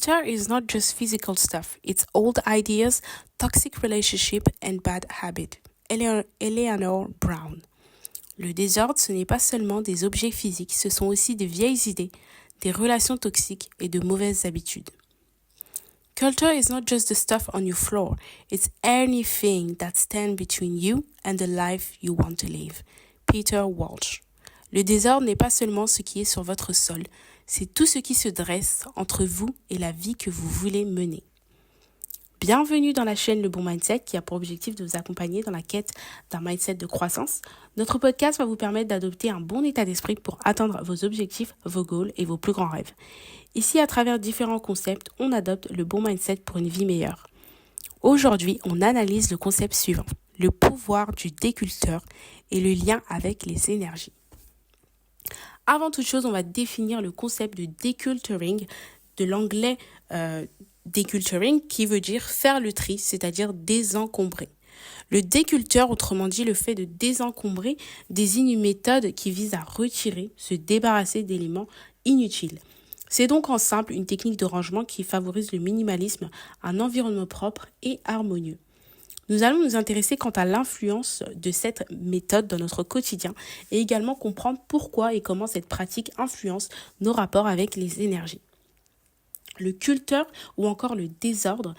Culture is not just physical stuff, it's old ideas, toxic relationship and bad habit. Eleanor Brown. Le désordre, ce n'est pas seulement des objets physiques, ce sont aussi de vieilles idées, des relations toxiques et de mauvaises habitudes. Culture is not just the stuff on your floor, it's anything that stands between you and the life you want to live. Peter Walsh. Le désordre n'est pas seulement ce qui est sur votre sol, c'est tout ce qui se dresse entre vous et la vie que vous voulez mener. Bienvenue dans la chaîne Le Bon Mindset qui a pour objectif de vous accompagner dans la quête d'un mindset de croissance. Notre podcast va vous permettre d'adopter un bon état d'esprit pour atteindre vos objectifs, vos goals et vos plus grands rêves. Ici, à travers différents concepts, on adopte le bon mindset pour une vie meilleure. Aujourd'hui, on analyse le concept suivant, le pouvoir du déculteur et le lien avec les énergies. Avant toute chose, on va définir le concept de decluttering, de l'anglais decluttering, qui veut dire faire le tri, c'est-à-dire désencombrer. Le déculteur, autrement dit le fait de désencombrer, désigne une méthode qui vise à retirer, se débarrasser d'éléments inutiles. C'est donc en simple une technique de rangement qui favorise le minimalisme, un environnement propre et harmonieux. Nous allons nous intéresser quant à l'influence de cette méthode dans notre quotidien et également comprendre pourquoi et comment cette pratique influence nos rapports avec les énergies. Le culteur ou encore le désordre,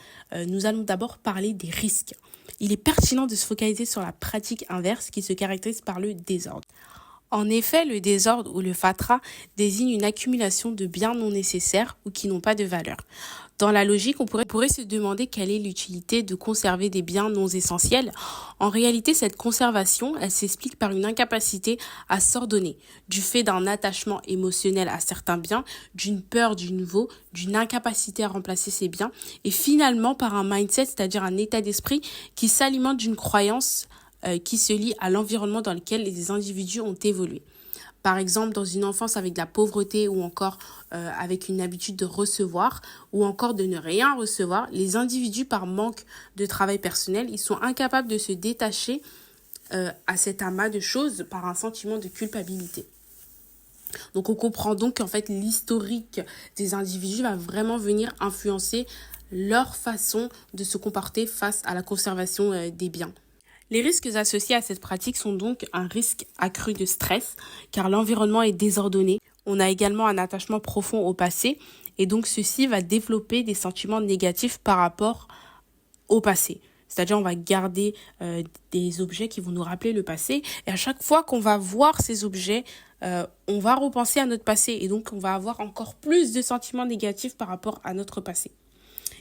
nous allons d'abord parler des risques. Il est pertinent de se focaliser sur la pratique inverse qui se caractérise par le désordre. En effet, le désordre ou le fatras désigne une accumulation de biens non nécessaires ou qui n'ont pas de valeur. Dans la logique, on pourrait se demander quelle est l'utilité de conserver des biens non essentiels. En réalité, cette conservation, elle s'explique par une incapacité à s'ordonner, du fait d'un attachement émotionnel à certains biens, d'une peur du nouveau, d'une incapacité à remplacer ces biens, et finalement par un mindset, c'est-à-dire un état d'esprit qui s'alimente d'une croyance qui se lie à l'environnement dans lequel les individus ont évolué. Par exemple, dans une enfance avec de la pauvreté ou encore avec une habitude de recevoir ou encore de ne rien recevoir, les individus par manque de travail personnel, ils sont incapables de se détacher à cet amas de choses par un sentiment de culpabilité. Donc on comprend donc qu'en fait l'historique des individus va vraiment venir influencer leur façon de se comporter face à la conservation des biens. Les risques associés à cette pratique sont donc un risque accru de stress, car l'environnement est désordonné. On a également un attachement profond au passé, et donc ceci va développer des sentiments négatifs par rapport au passé. C'est-à-dire on va garder des objets qui vont nous rappeler le passé, et à chaque fois qu'on va voir ces objets, on va repenser à notre passé, et donc on va avoir encore plus de sentiments négatifs par rapport à notre passé.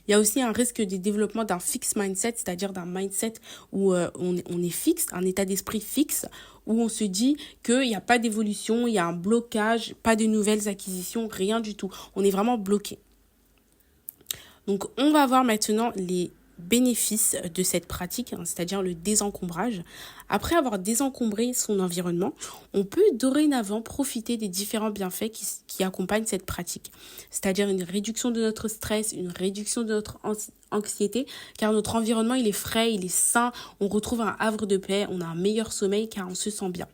Il y a aussi un risque de développement d'un fixed mindset, c'est-à-dire d'un mindset où on est fixe, un état d'esprit fixe, où on se dit qu'il n'y a pas d'évolution, il y a un blocage, pas de nouvelles acquisitions, rien du tout. On est vraiment bloqué. Donc, on va voir maintenant les bénéfices de cette pratique, c'est-à-dire le désencombrage. Après avoir désencombré son environnement, on peut dorénavant profiter des différents bienfaits qui accompagnent cette pratique, c'est-à-dire une réduction de notre stress, une réduction de notre anxiété, car notre environnement il est frais, il est sain, on retrouve un havre de paix, on a un meilleur sommeil car on se sent bien.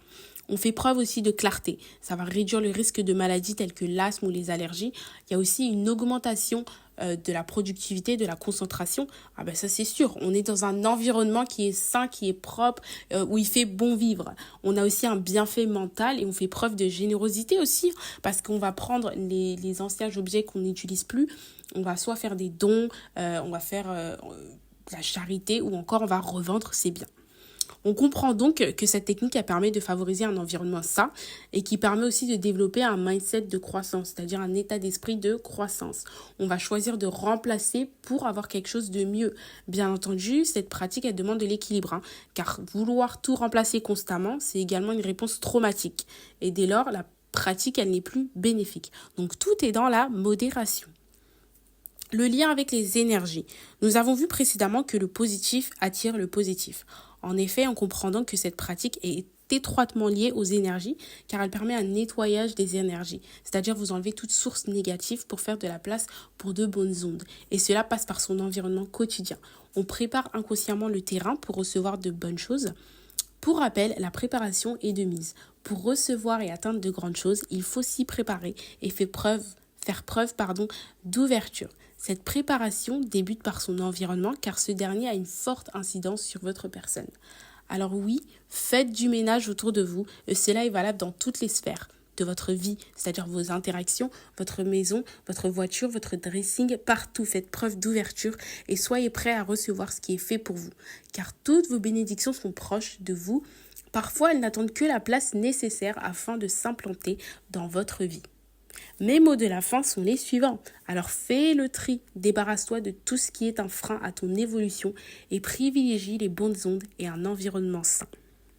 On fait preuve aussi de clarté. Ça va réduire le risque de maladies telles que l'asthme ou les allergies. Il y a aussi une augmentation de la productivité, de la concentration. Ah ben ça c'est sûr. On est dans un environnement qui est sain, qui est propre, où il fait bon vivre. On a aussi un bienfait mental et on fait preuve de générosité aussi parce qu'on va prendre les anciens objets qu'on n'utilise plus. On va soit faire des dons, on va faire de la charité ou encore on va revendre ses biens. On comprend donc que cette technique elle permet de favoriser un environnement sain et qui permet aussi de développer un mindset de croissance, c'est-à-dire un état d'esprit de croissance. On va choisir de remplacer pour avoir quelque chose de mieux. Bien entendu, cette pratique elle demande de l'équilibre, car vouloir tout remplacer constamment, c'est également une réponse traumatique. Et dès lors, la pratique elle n'est plus bénéfique. Donc tout est dans la modération. Le lien avec les énergies. Nous avons vu précédemment que le positif attire le positif. En effet, on comprend donc que cette pratique est étroitement liée aux énergies car elle permet un nettoyage des énergies, c'est-à-dire vous enlevez toute source négative pour faire de la place pour de bonnes ondes. Et cela passe par son environnement quotidien. On prépare inconsciemment le terrain pour recevoir de bonnes choses. Pour rappel, la préparation est de mise. Pour recevoir et atteindre de grandes choses, il faut s'y préparer et faire faire preuve d'ouverture. Cette préparation débute par son environnement car ce dernier a une forte incidence sur votre personne. Alors oui, faites du ménage autour de vous et cela est valable dans toutes les sphères de votre vie, c'est-à-dire vos interactions, votre maison, votre voiture, votre dressing, partout. Faites preuve d'ouverture et soyez prêts à recevoir ce qui est fait pour vous. Car toutes vos bénédictions sont proches de vous. Parfois, elles n'attendent que la place nécessaire afin de s'implanter dans votre vie. Mes mots de la fin sont les suivants. Alors fais le tri, débarrasse-toi de tout ce qui est un frein à ton évolution et privilégie les bonnes ondes et un environnement sain.